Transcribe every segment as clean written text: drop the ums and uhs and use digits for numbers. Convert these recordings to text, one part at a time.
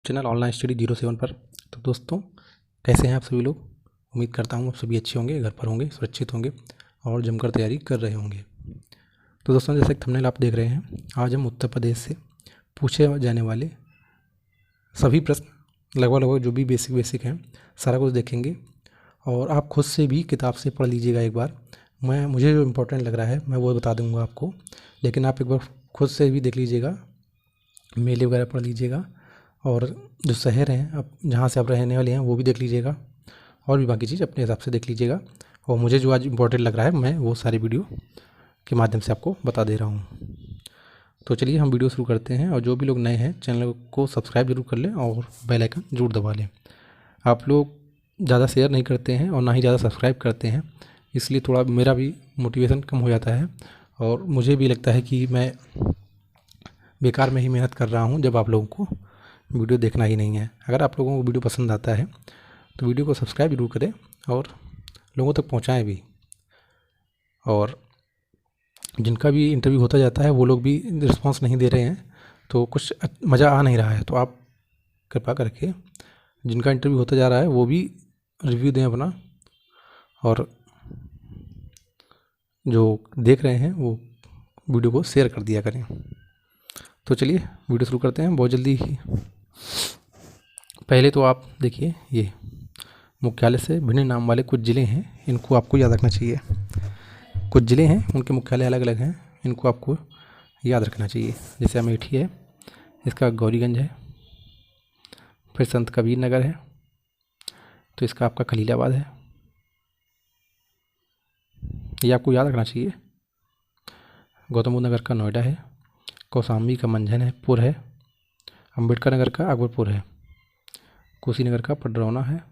Channel online study 07 पर। तो दोस्तों, कैसे हैं आप सभी लोग। उम्मीद करता हूँ आप सभी अच्छे होंगे, घर पर होंगे, सुरक्षित होंगे और जमकर तैयारी कर रहे होंगे। तो दोस्तों, जैसे कि थंबनेल आप देख रहे हैं, आज हम उत्तर प्रदेश से पूछे जाने वाले सभी प्रश्न लगभग जो भी बेसिक हैं सारा कुछ देखेंगे। और आप खुद से भी किताब से पढ़ लीजिएगा एक बार। मुझे जो इम्पोर्टेंट लग रहा है मैं वो बता दूंगा आपको, लेकिन आप एक बार खुद से भी देख लीजिएगा, मेले वगैरह पढ़ लीजिएगा। और जो शहर हैं आप जहाँ से आप रहने वाले हैं वो भी देख लीजिएगा, और भी बाकी चीज़ अपने हिसाब से देख लीजिएगा। और मुझे जो आज इम्पोर्टेंट लग रहा है मैं वो सारी वीडियो के माध्यम से आपको बता दे रहा हूँ। तो चलिए हम वीडियो शुरू करते हैं। और जो भी लोग नए हैं चैनल को सब्सक्राइब जरूर कर लें और बेल आइकन जरूर दबा लें। आप लोग ज़्यादा शेयर नहीं करते हैं और ना ही ज़्यादा सब्सक्राइब करते हैं, इसलिए थोड़ा मेरा भी मोटिवेशन कम हो जाता है और मुझे भी लगता है कि मैं बेकार में ही मेहनत कर रहा हूँ जब आप लोगों को वीडियो देखना ही नहीं है। अगर आप लोगों को वीडियो पसंद आता है तो वीडियो को सब्सक्राइब जरूर करें और लोगों तक पहुँचाएँ भी। और जिनका भी इंटरव्यू होता जाता है वो लोग भी रिस्पांस नहीं दे रहे हैं तो कुछ मज़ा आ नहीं रहा है। तो आप कृपा करके जिनका इंटरव्यू होता जा रहा है वो भी रिव्यू दें अपना, और जो देख रहे हैं वो वीडियो को शेयर कर दिया करें। तो चलिए वीडियो शुरू करते हैं बहुत जल्दी ही। पहले तो आप देखिए, ये मुख्यालय से भिन्न नाम वाले कुछ ज़िले हैं, इनको आपको याद रखना चाहिए। कुछ ज़िले हैं उनके मुख्यालय अलग अलग हैं, इनको आपको याद रखना चाहिए। जैसे अमेठी है, इसका गौरीगंज है। फिर संत कबीर नगर है तो इसका आपका खलीलाबाद है, ये आपको याद रखना चाहिए। गौतम बुद्ध नगर का नोएडा है। कौशाम्बी का मंझनपुर है। अम्बेडकर नगर का अकबरपुर है। कुशीनगर का पडरौना है।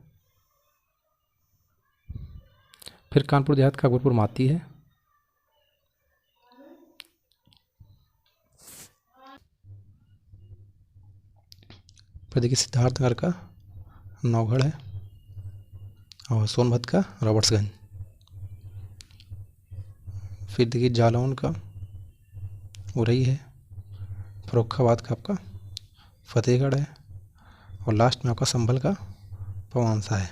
फिर कानपुर देहात का अकबरपुर माती है। फिर देखिए सिद्धार्थनगर का नौगढ़ है और सोनभद्र का रॉबर्ट्सगंज। फिर देखिए जालौन का उरई है। फर्रुखाबाद का आपका फतेहगढ़ है और लास्ट में आपका संभल का पवांसा है।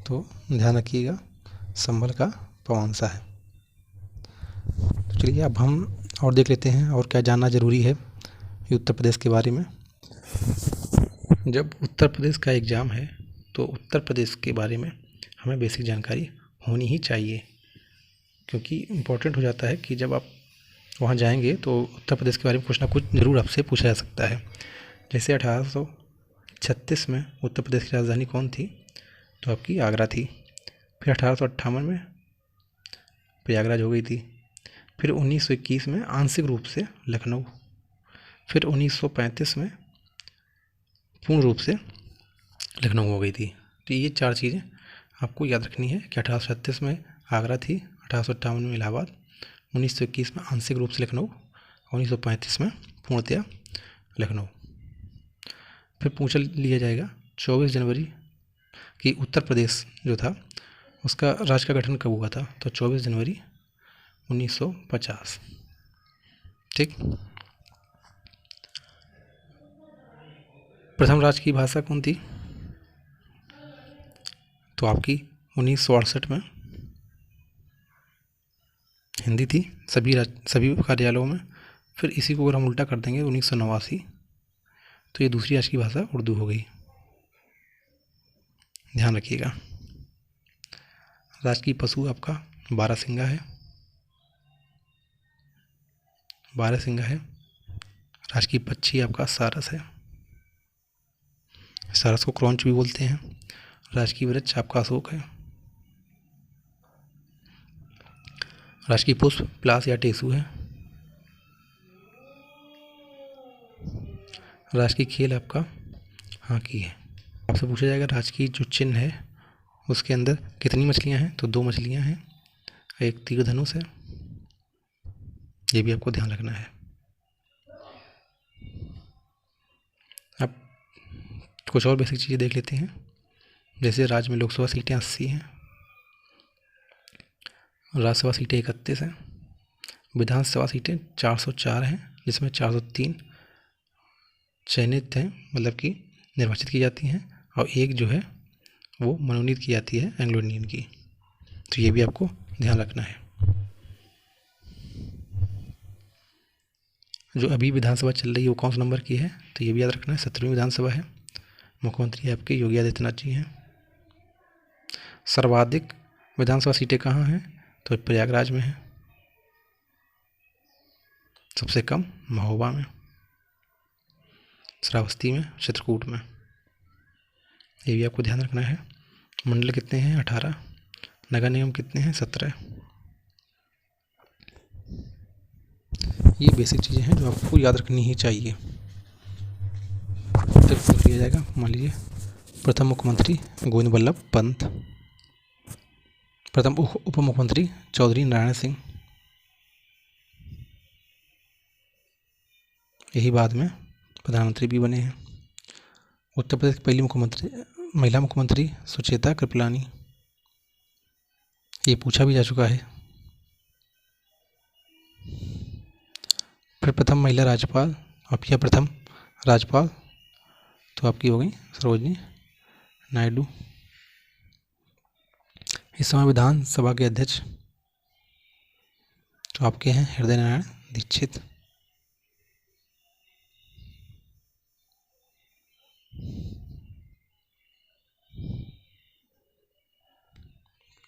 तो ध्यान रखिएगा, संभल का पवांसा है। तो चलिए अब हम और देख लेते हैं और क्या जानना ज़रूरी है ये उत्तर प्रदेश के बारे में। जब उत्तर प्रदेश का एग्ज़ाम है तो उत्तर प्रदेश के बारे में हमें बेसिक जानकारी होनी ही चाहिए, क्योंकि इम्पोर्टेंट हो जाता है कि जब आप वहाँ जाएंगे तो उत्तर प्रदेश के बारे में कुछ ना कुछ ज़रूर आपसे पूछा जा सकता है। जैसे 1836 में उत्तर प्रदेश की राजधानी कौन थी, तो आपकी आगरा थी। फिर 1858 में प्रयागराज हो गई थी। फिर 1921 में आंशिक रूप से लखनऊ। फिर 1935 में पूर्ण रूप से लखनऊ हो गई थी। तो ये चार चीज़ें आपको याद रखनी है कि 1836 में आगरा थी, 1858 में इलाहाबाद, 1921 में आंशिक रूप से लखनऊ, 1935 में पूर्णतया लखनऊ। फिर पूछ लिया जाएगा 24 जनवरी कि उत्तर प्रदेश जो था उसका राज्य का गठन कब हुआ था, तो 24 जनवरी 1950। ठीक। प्रथम राज्य की भाषा कौन थी, तो आपकी 1968 में हिंदी थी सभी कार्यालयों में। फिर इसी को अगर हम उल्टा कर देंगे 1989, तो ये दूसरी राज्य की भाषा उर्दू हो गई। ध्यान रखिएगा। राजकीय पशु आपका बारहसिंगा है। राजकीय पक्षी आपका सारस है। सारस को क्रॉन्च भी बोलते हैं। राजकीय वृक्ष आपका अशोक है। राजकीय पुष्प प्लास या टेसू है। राजकीय खेल आपका हॉकी है। आपसे पूछा जाएगा राजकीय जो चिन्ह है उसके अंदर कितनी मछलियां हैं, तो 2 मछलियां हैं, एक तीर धनुष है। ये भी आपको ध्यान रखना है। अब कुछ और बेसिक चीज़ें देख लेते हैं। जैसे राज्य में लोकसभा सीटें 80 हैं, राज्यसभा सीटें 31 हैं, विधानसभा सीटें 404 हैं, जिसमें 403 चयनित हैं, मतलब कि निर्वाचित की जाती हैं, और एक जो है वो मनोनीत की जाती है एंग्लो इंडियन की। तो ये भी आपको ध्यान रखना है। जो अभी विधानसभा चल रही है वो कौन से नंबर की है, तो ये भी याद रखना है, 17वीं विधानसभा है। मुख्यमंत्री आपके योगी आदित्यनाथ जी हैं। सर्वाधिक विधानसभा सीटें कहाँ हैं, तो प्रयागराज में है। सबसे कम महोबा में, श्रावस्ती में, चित्रकूट में। ये भी आपको ध्यान रखना है। मंडल कितने हैं, 18। नगर निगम कितने हैं, 17। ये बेसिक चीज़ें हैं जो आपको याद रखनी ही चाहिए। जब पूछ लिया जाएगा, मान लीजिए प्रथम मुख्यमंत्री गोविंद बल्लभ पंत, प्रथम उप मुख्यमंत्री चौधरी नारायण सिंह, यही बाद में प्रधानमंत्री भी बने हैं। उत्तर प्रदेश की पहली महिला मुख्यमंत्री सुचेता कृपलानी, ये पूछा भी जा चुका है। फिर प्रथम महिला राज्यपाल, अब यह प्रथम राज्यपाल तो आपकी हो गई सरोजिनी नायडू। इस समय विधानसभा के अध्यक्ष तो आपके हैं हृदय नारायण दीक्षित।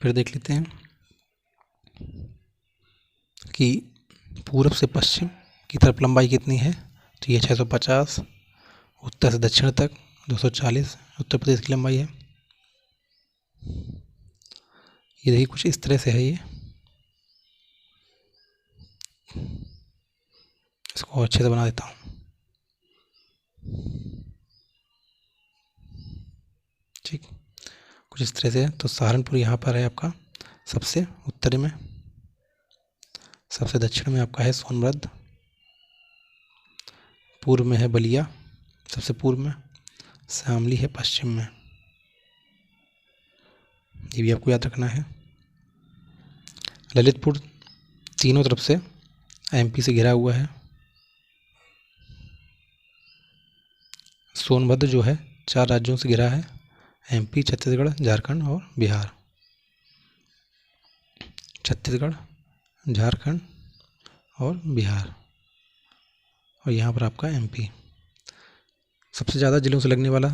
फिर देख लेते हैं कि पूर्व से पश्चिम की तरफ लंबाई कितनी है, तो ये 650। उत्तर से दक्षिण तक 240 उत्तर प्रदेश की लंबाई है। ये देखिए कुछ इस तरह से है। ये इसको अच्छे से बना देता हूँ। ठीक, कुछ इस तरह से है। तो सहारनपुर यहाँ पर है आपका सबसे उत्तरी में, सबसे दक्षिण में आपका है सोनभद्र, पूर्व में है बलिया सबसे पूर्व में, शामली है पश्चिम में। ये भी आपको याद रखना है। ललितपुर तीनों तरफ से एमपी से घिरा हुआ है। सोनभद्र जो है 4 राज्यों से घिरा है, एमपी, छत्तीसगढ़, झारखंड और बिहार। छत्तीसगढ़, झारखंड और बिहार, और यहाँ पर आपका एमपी। सबसे ज़्यादा जिलों से लगने वाला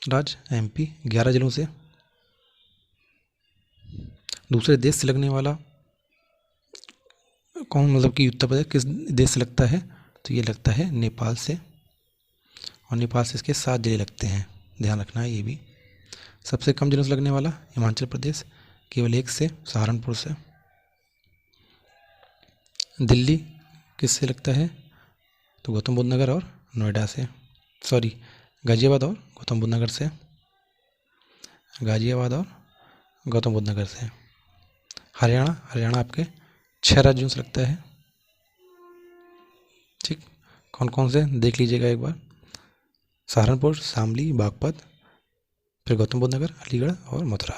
राज्य एमपी, 11 जिलों से। दूसरे देश से लगने वाला कौन, मतलब कि उत्तर प्रदेश किस देश से लगता है, तो ये लगता है नेपाल से, और नेपाल से इसके 7 जिले लगते हैं, ध्यान रखना है ये भी। सबसे कम जिलों से लगने वाला हिमाचल प्रदेश, केवल 1 से, सहारनपुर से। दिल्ली किससे लगता है, तो गौतम बुद्ध नगर और नोएडा से, सॉरी गाजियाबाद और गौतम बुद्ध नगर से, गाजियाबाद और गौतम बुद्ध नगर से। हरियाणा आपके 6 राज्यों से लगता है। ठीक, कौन कौन से देख लीजिएगा एक बार, सहारनपुर, शामली, बागपत, फिर गौतम बुद्ध नगर, अलीगढ़ और मथुरा,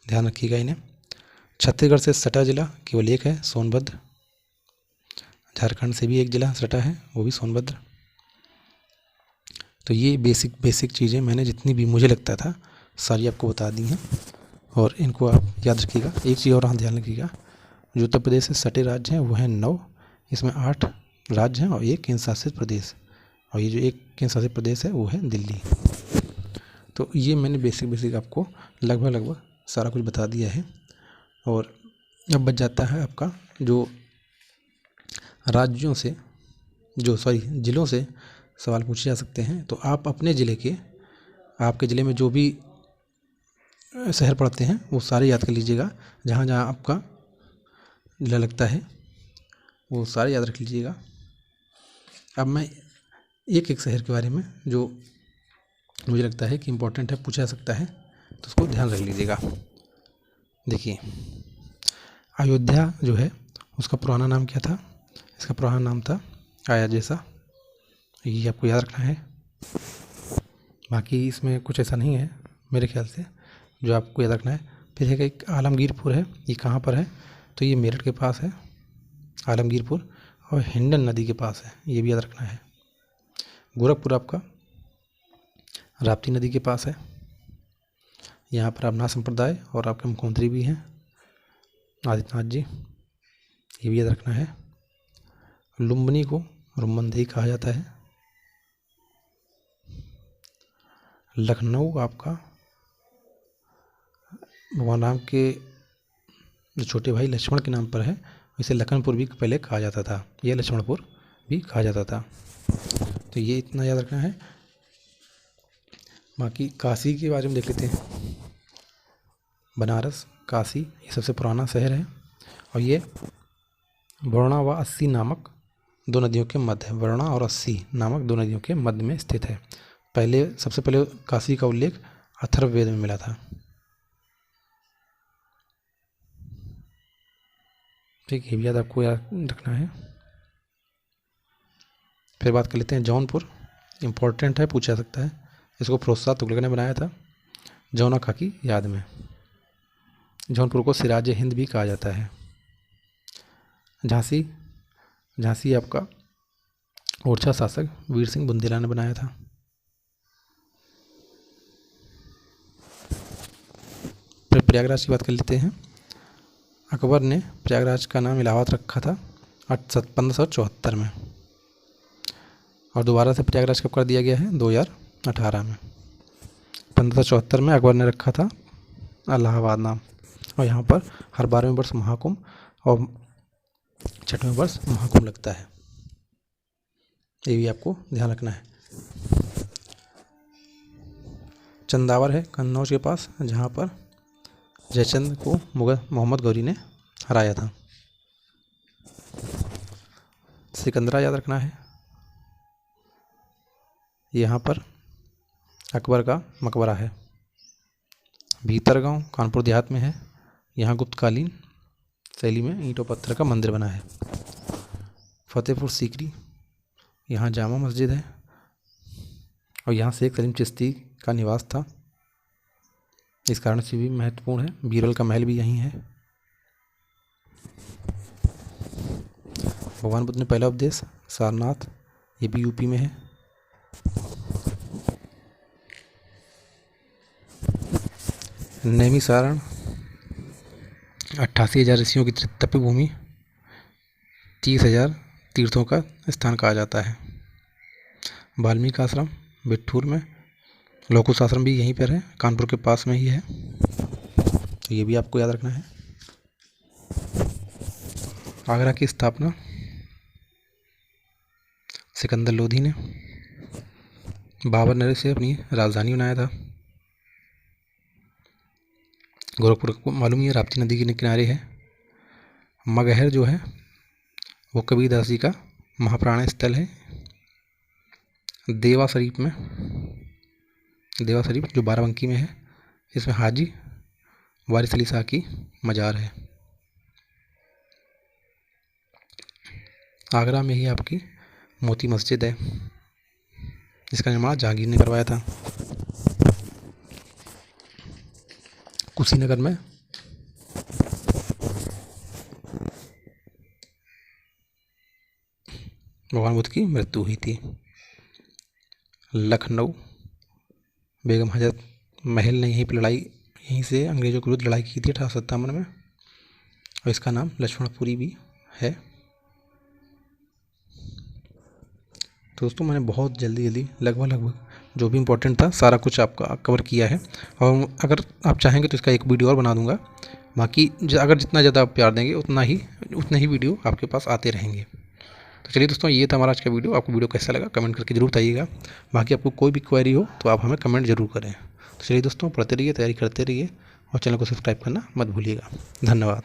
ध्यान रखिएगा इन्हें। छत्तीसगढ़ से सटा जिला केवल 1 है, सोनभद्र। झारखंड से भी 1 जिला सटा है, वो भी सोनभद्र। तो ये बेसिक चीज़ें मैंने जितनी भी मुझे लगता था सारी आपको बता दी हैं, और इनको आप याद रखिएगा। एक चीज़ और ध्यान रखिएगा, जो उत्तर प्रदेश से सटे राज्य हैं वो हैं 9, इसमें 8 राज्य हैं और 1 केंद्र शासित प्रदेश, और ये जो 1 केंद्र शासित प्रदेश है वो है दिल्ली। तो ये मैंने बेसिक आपको लगभग सारा कुछ बता दिया है। और अब बच जाता है आपका जो राज्यों से, जिलों से सवाल पूछे जा सकते हैं। तो आप अपने ज़िले के, आपके ज़िले में जो भी शहर पड़ते हैं वो सारे याद कर लीजिएगा, जहाँ जहाँ आपका ज़िला लगता है वो सारे याद रख लीजिएगा। अब मैं एक शहर के बारे में जो मुझे लगता है कि इम्पोर्टेंट है, पूछा जा सकता है, तो उसको ध्यान रख लीजिएगा। देखिए, अयोध्या जो है उसका पुराना नाम क्या था, इसका पुराना नाम था आया जैसा, ये आपको याद रखना है। बाकी इसमें कुछ ऐसा नहीं है मेरे ख्याल से जो आपको याद रखना है। फिर है एक आलमगीरपुर है, ये कहाँ पर है, तो ये मेरठ के पास है आलमगीरपुर, और हिंडन नदी के पास है, ये भी याद रखना है। गोरखपुर आपका राप्ती नदी के पास है। यहाँ पर अवनाथ संप्रदाय और आपके मुख्यमंत्री भी हैं आदित्यनाथ जी, ये भी याद रखना है। लुम्बिनी को रुम्बनदेही कहा जाता है। लखनऊ आपका भगवान राम के जो छोटे भाई लक्ष्मण के नाम पर है, इसे लखनपुर भी पहले कहा जाता था, यह लक्ष्मणपुर भी कहा जाता था। तो ये इतना याद रखना है। बाकी काशी के बारे में देख लेते हैं। बनारस, काशी, ये सबसे पुराना शहर है और ये वरुणा व अस्सी नामक दो नदियों के मध्य है। वरुणा और अस्सी नामक दो नदियों के मध्य में स्थित है। सबसे पहले काशी का उल्लेख अथर्ववेद में मिला था। ठीक, ये भी याद आपको याद रखना है। फिर बात कर लेते हैं जौनपुर। इम्पोर्टेंट है, पूछा सकता है। इसको फिरोज तुगलक ने बनाया था जौना खां की याद में। जौनपुर को सिराज हिंद भी कहा जाता है। झांसी, झांसी आपका ओरछा शासक वीर सिंह बुंदेला ने बनाया था। फिर प्रयागराज की बात कर लेते हैं। अकबर ने प्रयागराज का नाम इलाहाबाद रखा था 1574 में और दोबारा से प्रयागराज कब कर दिया गया है 2018 में। 1574 में अकबर ने रखा था इलाहाबाद नाम और यहाँ पर हर 12वें वर्ष महाकुंभ और 6वें वर्ष महाकुंभ लगता है। ये भी आपको ध्यान रखना है। चंदावर है कन्नौज के पास, जहाँ पर जयचंद को मुगल मोहम्मद गौरी ने हराया था। सिकंदरा याद रखना है। यहाँ पर अकबर का मकबरा है। भीतरगांव कानपुर देहात में है। यहाँ गुप्तकालीन शैली में ईंटों पत्थर का मंदिर बना है। फतेहपुर सीकरी, यहाँ जामा मस्जिद है और यहाँ शेख सलीम चिश्ती का निवास था, इस कारण से भी महत्वपूर्ण है। बीरबल का महल भी यहीं है। भगवान बुद्ध ने पहला उपदेश सारनाथ, ये भी यूपी में है। नैमिसारण 88,000 ऋषियों की तप भूमि, 30,000 तीर्थों का स्थान कहा जाता है। वाल्मीकि आश्रम बिठूर में, लोकुश आश्रम भी यहीं पर है, कानपुर के पास में ही है, तो ये भी आपको याद रखना है। आगरा की स्थापना सिकंदर लोधी ने, बाबर ने इसे अपनी राजधानी बनाया था। गोरखपुर को मालूम ही है, राप्ती नदी के किनारे है। मगहर जो है वो कबीरदास जी का महाप्राण स्थल है। देवा शरीफ में, देवा शरीफ जो बाराबंकी में है, इसमें हाजी वारिस अली शाह की मज़ार है। आगरा में ही आपकी मोती मस्जिद है, जिसका निर्माण जहांगीर ने करवाया था। कुशीनगर में भगवान बुद्ध की मृत्यु हुई थी। लखनऊ बेगम हजरत महल ने यहीं से अंग्रेज़ों के विरुद्ध लड़ाई की थी 1857 में और इसका नाम लक्ष्मणपुरी भी है। दोस्तों, मैंने बहुत जल्दी लगभग जो भी इम्पोर्टेंट था सारा कुछ आपका कवर किया है और अगर आप चाहेंगे तो इसका एक वीडियो और बना दूंगा। बाकी अगर जितना ज़्यादा आप प्यार देंगे उतने ही वीडियो आपके पास आते रहेंगे। तो चलिए दोस्तों, ये था हमारा आज का वीडियो। आपको वीडियो कैसा लगा कमेंट करके जरूर बताइएगा। बाकी आपको कोई भी क्वेरी हो तो आप हमें कमेंट जरूर करें। तो चलिए दोस्तों, पढ़ते रहिए, तैयारी करते रहिए और चैनल को सब्सक्राइब करना मत भूलिएगा। धन्यवाद।